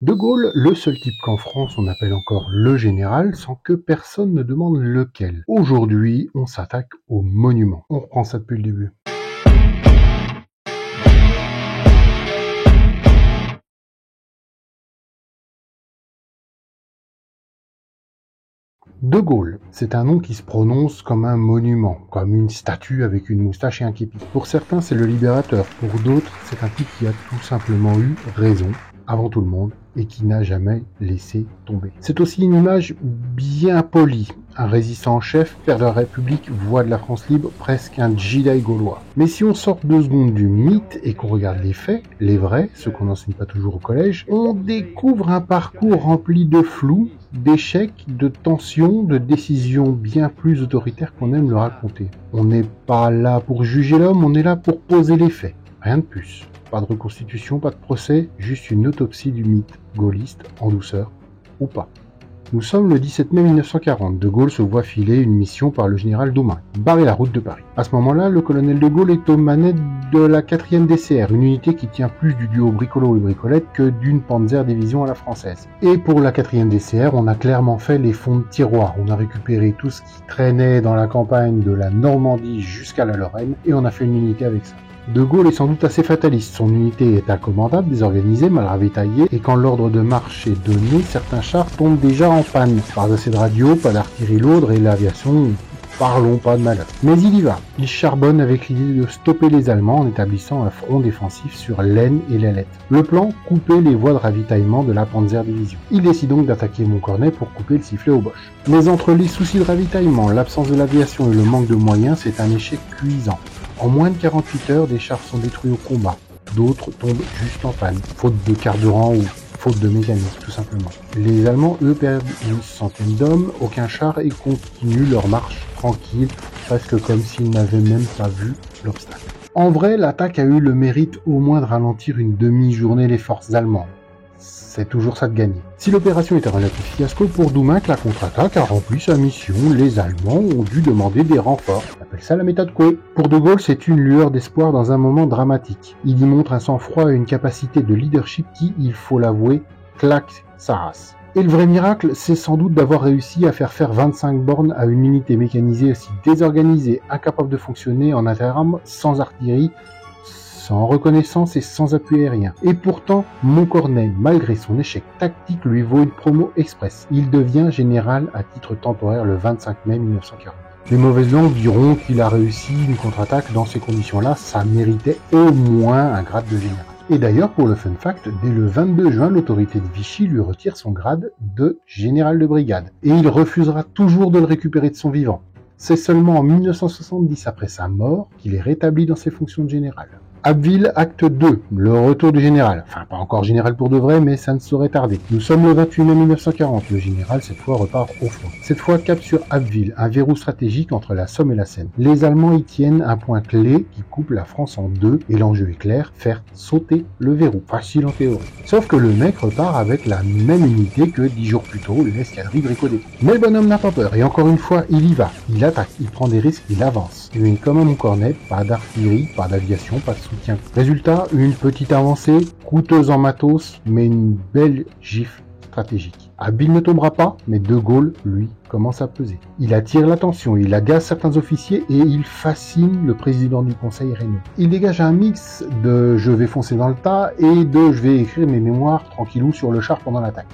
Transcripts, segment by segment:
De Gaulle, le seul type qu'en France on appelle encore le général sans que personne ne demande lequel. Aujourd'hui, on s'attaque au monument. On reprend ça depuis le début. De Gaulle, c'est un nom qui se prononce comme un monument, comme une statue avec une moustache et un képi. Pour certains, c'est le libérateur. Pour d'autres, c'est un type qui a tout simplement eu raison, avant tout le monde, et qui n'a jamais laissé tomber. C'est aussi une image bien polie. Un résistant en chef, père de la République, voix de la France libre, presque un Jedi gaulois. Mais si on sort 2 secondes du mythe et qu'on regarde les faits, les vrais, ceux qu'on n'enseigne pas toujours au collège, on découvre un parcours rempli de flou, d'échecs, de tensions, de décisions bien plus autoritaires qu'on aime le raconter. On n'est pas là pour juger l'homme, on est là pour poser les faits. Rien de plus. Pas de reconstitution, pas de procès, juste une autopsie du mythe gaulliste, en douceur ou pas. Nous sommes le 17 mai 1940. De Gaulle se voit filer une mission par le général Doumain, barrer la route de Paris. À ce moment-là, le colonel de Gaulle est aux manettes de la 4e DCR, une unité qui tient plus du duo bricolo et bricolette que d'une Panzer division à la française. Et pour la 4e DCR, on a clairement fait les fonds de tiroir. On a récupéré tout ce qui traînait dans la campagne de la Normandie jusqu'à la Lorraine et on a fait une unité avec ça. De Gaulle est sans doute assez fataliste, son unité est incommandable, désorganisée, mal ravitaillée, et quand l'ordre de marche est donné, certains chars tombent déjà en panne. Pas assez de radio, pas d'artillerie lourde, et l'aviation, parlons pas de malheur. Mais il y va, il charbonne avec l'idée de stopper les Allemands en établissant un front défensif sur l'Aisne et l'Ailette. Le plan, couper les voies de ravitaillement de la Panzer Division. Il décide donc d'attaquer Moncornet pour couper le sifflet aux Boches. Mais entre les soucis de ravitaillement, l'absence de l'aviation et le manque de moyens, c'est un échec cuisant. En moins de 48 heures, des chars sont détruits au combat. D'autres tombent juste en panne, faute de carburant ou faute de mécanique, tout simplement. Les Allemands, eux, perdent une centaine d'hommes, aucun char et continuent leur marche tranquille, presque comme s'ils n'avaient même pas vu l'obstacle. En vrai, l'attaque a eu le mérite au moins de ralentir une demi-journée les forces allemandes. C'est toujours ça de gagner. Si l'opération était un relatif fiasco, pour Doumain, la contre-attaque a rempli sa mission. Les Allemands ont dû demander des renforts. On appelle ça la méthode Coué. Pour De Gaulle, c'est une lueur d'espoir dans un moment dramatique. Il y montre un sang-froid et une capacité de leadership qui, il faut l'avouer, claque sa race. Et le vrai miracle, c'est sans doute d'avoir réussi à faire 25 bornes à une unité mécanisée aussi désorganisée, incapable de fonctionner en interarmes, sans artillerie, sans reconnaissance et sans appui aérien. Et pourtant, Moncornet, malgré son échec tactique, lui vaut une promo express. Il devient général à titre temporaire le 25 mai 1940. Les mauvaises langues diront qu'il a réussi une contre-attaque dans ces conditions-là, ça méritait au moins un grade de général. Et d'ailleurs, pour le fun fact, dès le 22 juin, l'autorité de Vichy lui retire son grade de général de brigade. Et il refusera toujours de le récupérer de son vivant. C'est seulement en 1970, après sa mort, qu'il est rétabli dans ses fonctions de général. Abbeville, acte 2, le retour du général. Enfin, pas encore général pour de vrai, mais ça ne saurait tarder. Nous sommes le 28 mai 1940. Le général, cette fois, repart au front. Cette fois, cap sur Abbeville, un verrou stratégique entre la Somme et la Seine. Les Allemands y tiennent un point clé qui coupe la France en deux, et l'enjeu est clair, faire sauter le verrou. Facile en théorie. Sauf que le mec repart avec la même unité que 10 jours plus tôt, l'escadrille Brico-Dépôt. Mais le bonhomme n'a pas peur, et encore une fois, il y va. Il attaque, il prend des risques, il avance. Mais comme à Moncornet, pas d'artillerie, pas d'aviation, pas de soutien. Résultat, une petite avancée, coûteuse en matos, mais une belle gifle stratégique. Abbeville ne tombera pas, mais De Gaulle, lui, commence à peser. Il attire l'attention, il agace certains officiers et il fascine le président du Conseil Reynaud. Il dégage un mix de « je vais foncer dans le tas » et de « je vais écrire mes mémoires tranquillou sur le char pendant l'attaque ».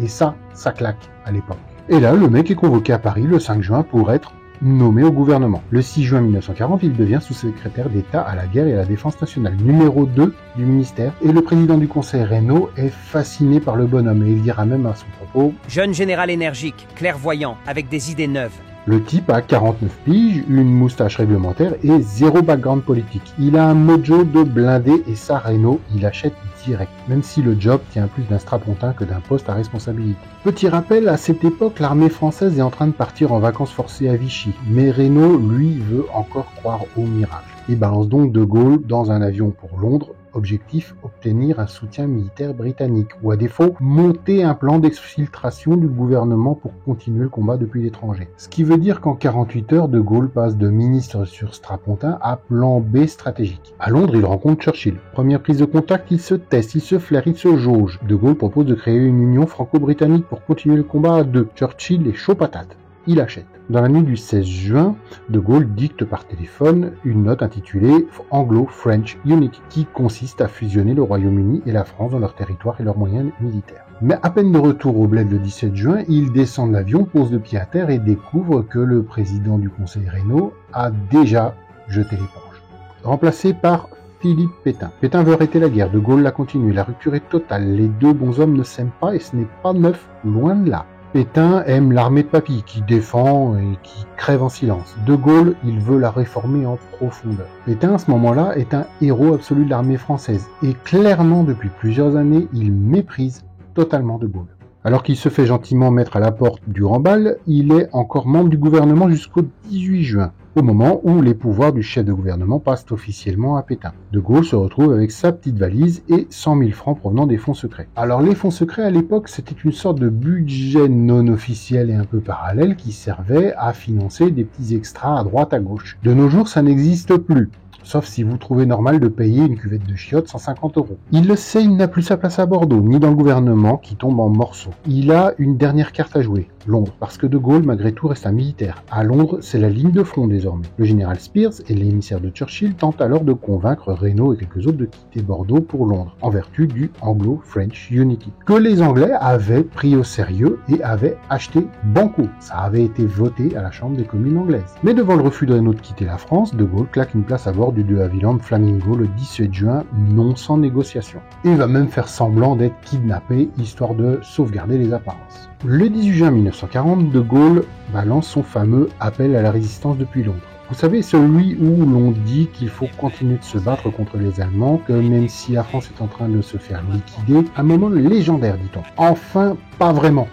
Et ça claque à l'époque. Et là, le mec est convoqué à Paris le 5 juin pour être nommé au gouvernement. Le 6 juin 1940, il devient sous-secrétaire d'État à la guerre et à la défense nationale, numéro 2 du ministère, et le président du Conseil Reynaud est fasciné par le bonhomme, et il dira même à son propos « Jeune général énergique, clairvoyant, avec des idées neuves ». Le type a 49 piges, une moustache réglementaire et zéro background politique. Il a un mojo de blindé et ça, Reynaud, il achète direct, même si le job tient plus d'un strapontin que d'un poste à responsabilité. Petit rappel, à cette époque, l'armée française est en train de partir en vacances forcées à Vichy, mais Reynaud, lui, veut encore croire au miracle. et balance donc De Gaulle dans un avion pour Londres. Objectif, obtenir un soutien militaire britannique, ou à défaut, monter un plan d'exfiltration du gouvernement pour continuer le combat depuis l'étranger. Ce qui veut dire qu'en 48 heures, De Gaulle passe de ministre sur strapontin à plan B stratégique. À Londres, il rencontre Churchill. Première prise de contact, il se teste, il se flaire, il se jauge. De Gaulle propose de créer une union franco-britannique pour continuer le combat à deux. Churchill est chaud patate. Il achète. Dans la nuit du 16 juin, De Gaulle dicte par téléphone une note intitulée Anglo-French Unity, qui consiste à fusionner le Royaume-Uni et la France dans leur territoire et leurs moyens militaires. Mais à peine de retour au bled le 17 juin, il descend de l'avion, pose le pied à terre et découvre que le président du Conseil Reynaud a déjà jeté l'éponge. Remplacé par Philippe Pétain. Pétain veut arrêter la guerre, De Gaulle la continue, la rupture est totale, les deux bonshommes ne s'aiment pas et ce n'est pas neuf, loin de là. Pétain aime l'armée de papy, qui défend et qui crève en silence. De Gaulle, il veut la réformer en profondeur. Pétain, à ce moment-là, est un héros absolu de l'armée française. Et clairement, depuis plusieurs années, il méprise totalement De Gaulle. Alors qu'il se fait gentiment mettre à la porte du Rambal, il est encore membre du gouvernement jusqu'au 18 juin, au moment où les pouvoirs du chef de gouvernement passent officiellement à Pétain. De Gaulle se retrouve avec sa petite valise et 100 000 francs provenant des fonds secrets. Alors les fonds secrets à l'époque, c'était une sorte de budget non officiel et un peu parallèle qui servait à financer des petits extras à droite à gauche. De nos jours, ça n'existe plus. Sauf si vous trouvez normal de payer une cuvette de chiottes 150 €. Il le sait, il n'a plus sa place à Bordeaux, ni dans le gouvernement qui tombe en morceaux. Il a une dernière carte à jouer, Londres, parce que De Gaulle, malgré tout, reste un militaire. À Londres, c'est la ligne de front désormais. Le général Spears et l'émissaire de Churchill tentent alors de convaincre Reynaud et quelques autres de quitter Bordeaux pour Londres, en vertu du Anglo-French Unity, que les Anglais avaient pris au sérieux et avaient acheté banco. Ça avait été voté à la Chambre des communes anglaises. Mais devant le refus de Reynaud de quitter la France, De Gaulle claque une place à bord du de Havilland Flamingo le 17 juin, non sans négociation. Il va même faire semblant d'être kidnappé, histoire de sauvegarder les apparences. Le 18 juin 1940, De Gaulle balance son fameux appel à la résistance depuis Londres. Vous savez, celui où l'on dit qu'il faut continuer de se battre contre les Allemands, que même si la France est en train de se faire liquider, un moment légendaire, dit-on. Enfin, pas vraiment.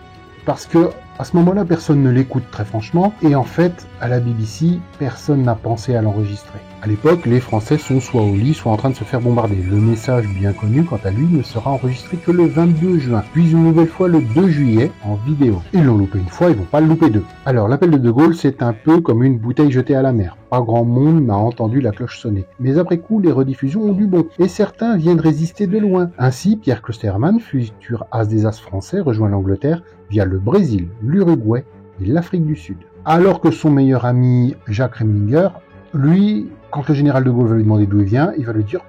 Parce que à ce moment-là, personne ne l'écoute très franchement, et en fait, à la BBC, personne n'a pensé à l'enregistrer. À l'époque, les Français sont soit au lit, soit en train de se faire bombarder. Le message bien connu, quant à lui, ne sera enregistré que le 22 juin, puis une nouvelle fois le 2 juillet, en vidéo. Ils l'ont loupé une fois, ils vont pas le louper deux. Alors, l'appel de De Gaulle, c'est un peu comme une bouteille jetée à la mer. Pas grand monde n'a entendu la cloche sonner. Mais après coup, les rediffusions ont du bon, et certains viennent résister de loin. Ainsi, Pierre Klostermann, futur as des as français, rejoint l'Angleterre via le Brésil, l'Uruguay et l'Afrique du Sud. Alors que son meilleur ami, Jacques Reminger, lui, quand le général de Gaulle va lui demander d'où il vient, il va lui dire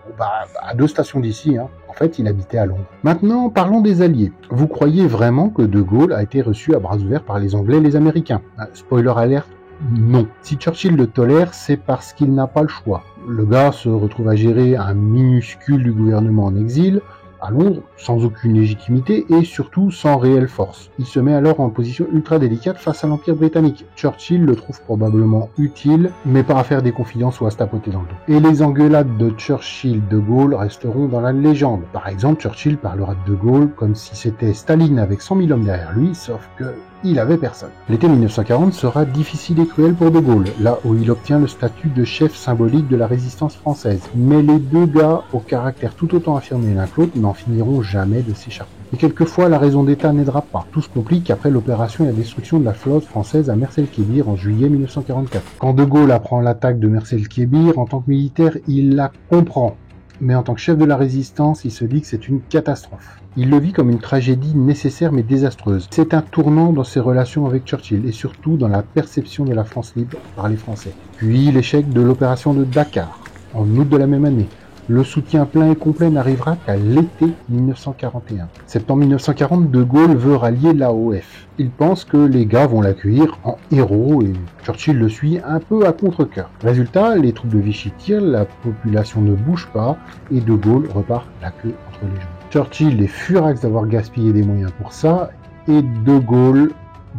à 2 stations d'ici, hein. En fait, il habitait à Londres. Maintenant, parlons des Alliés. Vous croyez vraiment que De Gaulle a été reçu à bras ouverts par les Anglais et les Américains? Spoiler alert, non. Si Churchill le tolère, c'est parce qu'il n'a pas le choix. Le gars se retrouve à gérer un minuscule du gouvernement en exil, à Londres, sans aucune légitimité et surtout sans réelle force. Il se met alors en position ultra délicate face à l'Empire britannique. Churchill le trouve probablement utile, mais pas à faire des confidences ou à se tapoter dans le dos. Et les engueulades de Churchill-De Gaulle resteront dans la légende. Par exemple, Churchill parlera de Gaulle comme si c'était Staline avec 100 000 hommes derrière lui, sauf que il avait personne. L'été 1940 sera difficile et cruel pour De Gaulle, là où il obtient le statut de chef symbolique de la résistance française. Mais les deux gars, au caractère tout autant affirmé l'un que l'autre, n'en finiront jamais de s'échapper. Et quelquefois, la raison d'État n'aidera pas. Tout se complique après l'opération et la destruction de la flotte française à Mers-el-Kébir en juillet 1944. Quand De Gaulle apprend l'attaque de Mers-el-Kébir, en tant que militaire, il la comprend. Mais en tant que chef de la résistance, il se dit que c'est une catastrophe. Il le vit comme une tragédie nécessaire mais désastreuse. C'est un tournant dans ses relations avec Churchill et surtout dans la perception de la France libre par les Français. Puis l'échec de l'opération de Dakar, en août de la même année. Le soutien plein et complet n'arrivera qu'à l'été 1941. Septembre 1940, De Gaulle veut rallier l'AOF. Il pense que les gars vont l'accueillir en héros et Churchill le suit un peu à contre-cœur. Résultat, les troupes de Vichy tirent, la population ne bouge pas et De Gaulle repart la queue entre les jambes. Churchill est furax d'avoir gaspillé des moyens pour ça et De Gaulle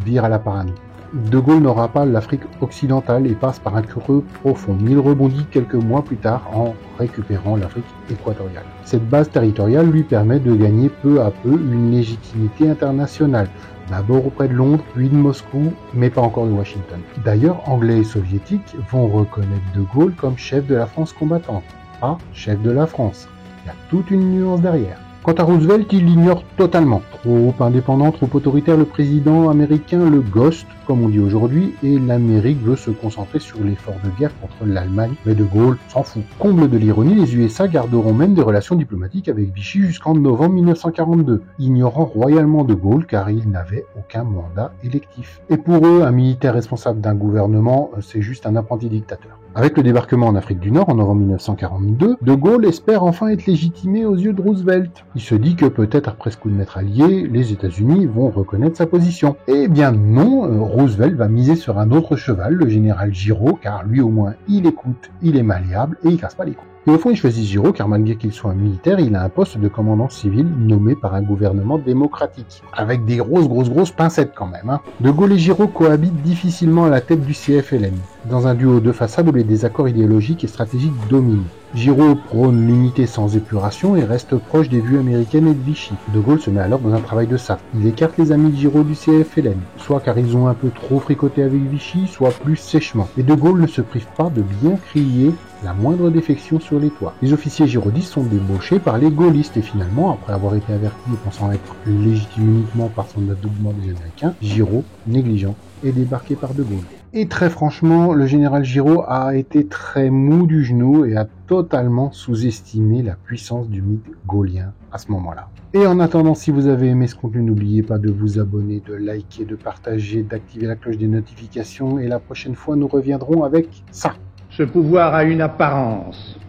vire à la parano. De Gaulle n'aura pas l'Afrique occidentale et passe par un creux profond. Il rebondit quelques mois plus tard en récupérant l'Afrique équatoriale. Cette base territoriale lui permet de gagner peu à peu une légitimité internationale. D'abord auprès de Londres, puis de Moscou, mais pas encore de Washington. D'ailleurs, Anglais et Soviétiques vont reconnaître De Gaulle comme chef de la France combattante, pas chef de la France. Il y a toute une nuance derrière. Quant à Roosevelt, il l'ignore totalement. Trop indépendant, trop autoritaire, le président américain le ghost, comme on dit aujourd'hui, et l'Amérique veut se concentrer sur l'effort de guerre contre l'Allemagne, mais De Gaulle s'en fout. Comble de l'ironie, les USA garderont même des relations diplomatiques avec Vichy jusqu'en novembre 1942, ignorant royalement De Gaulle car il n'avait aucun mandat électif. Et pour eux, un militaire responsable d'un gouvernement, c'est juste un apprenti dictateur. Avec le débarquement en Afrique du Nord en novembre 1942, De Gaulle espère enfin être légitimé aux yeux de Roosevelt. Il se dit que peut-être après ce coup de maître allié, les États-Unis vont reconnaître sa position. Eh bien non, Roosevelt va miser sur un autre cheval, le général Giraud, car lui au moins il écoute, il est malléable et il casse pas les couilles. Et au fond, il choisit Giraud car malgré qu'il soit un militaire, il a un poste de commandant civil nommé par un gouvernement démocratique. Avec des grosses pincettes quand même. De Gaulle et Giraud cohabitent difficilement à la tête du CFLN, dans un duo de façade où les désaccords idéologiques et stratégiques dominent. Giraud prône l'unité sans épuration et reste proche des vues américaines et de Vichy. De Gaulle se met alors dans un travail de sape. Il écarte les amis de Giraud du CFLN, soit car ils ont un peu trop fricoté avec Vichy, soit plus sèchement. Et De Gaulle ne se prive pas de bien crier la moindre défection sur les toits. Les officiers girodistes sont débauchés par les gaullistes et finalement, après avoir été avertis et pensant être légitime uniquement par son adoubement des Américains, Giraud, négligent, est débarqué par De Gaulle. Et très franchement, le général Giraud a été très mou du genou et a totalement sous-estimé la puissance du mythe gaullien à ce moment-là. Et en attendant, si vous avez aimé ce contenu, n'oubliez pas de vous abonner, de liker, de partager, d'activer la cloche des notifications et la prochaine fois, nous reviendrons avec ça. Ce pouvoir a une apparence,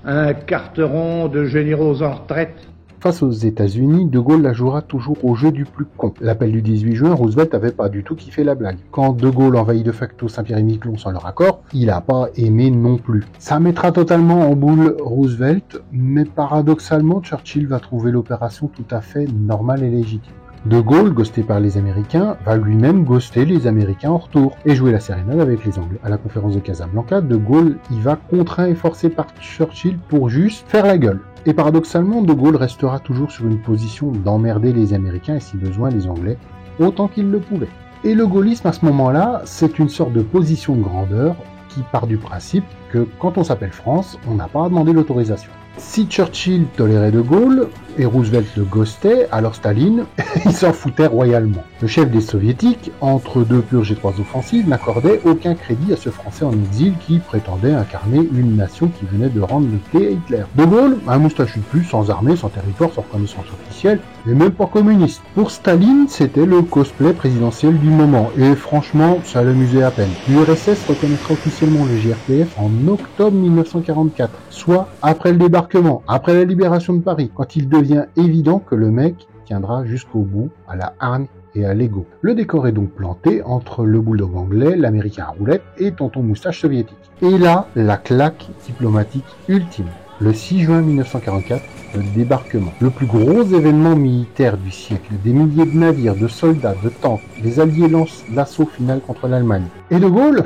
un carteron de généraux en retraite. Face aux États-Unis, De Gaulle la jouera toujours au jeu du plus con. L'appel du 18 juin, Roosevelt n'avait pas du tout kiffé la blague. Quand De Gaulle envahit de facto Saint-Pierre-et-Miquelon sans leur accord, il n'a pas aimé non plus. Ça mettra totalement en boule Roosevelt, mais paradoxalement, Churchill va trouver l'opération tout à fait normale et légitime. De Gaulle, ghosté par les Américains, va lui-même ghoster les Américains en retour et jouer la sérénade avec les Anglais. À la conférence de Casablanca, De Gaulle y va contraint et forcé par Churchill pour juste faire la gueule. Et paradoxalement, De Gaulle restera toujours sur une position d'emmerder les Américains et si besoin les Anglais, autant qu'il le pouvait. Et le gaullisme à ce moment-là, c'est une sorte de position de grandeur qui part du principe que quand on s'appelle France, on n'a pas à demander l'autorisation. Si Churchill tolérait De Gaulle et Roosevelt le ghostait, alors Staline, il s'en foutait royalement. Le chef des soviétiques, entre deux purges et trois offensives, n'accordait aucun crédit à ce Français en exil qui prétendait incarner une nation qui venait de rendre le thé à Hitler. De Gaulle, un moustachu de plus, sans armée, sans territoire, sans reconnaissance officielle, et même pas communiste. Pour Staline, c'était le cosplay présidentiel du moment, et franchement, ça l'amusait à peine. L'URSS reconnaîtra officiellement le GRPF en octobre 1944, soit après le débarquement, après la libération de Paris, quand il devient évident que le mec tiendra jusqu'au bout à la hargne et à l'ego. Le décor est donc planté entre le bulldog anglais, l'américain à roulette et tonton moustache soviétique. Et là, la claque diplomatique ultime. Le 6 juin 1944, le débarquement. Le plus gros événement militaire du siècle. Des milliers de navires, de soldats, de tanks. Les Alliés lancent l'assaut final contre l'Allemagne. Et De Gaulle,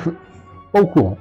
pas au courant.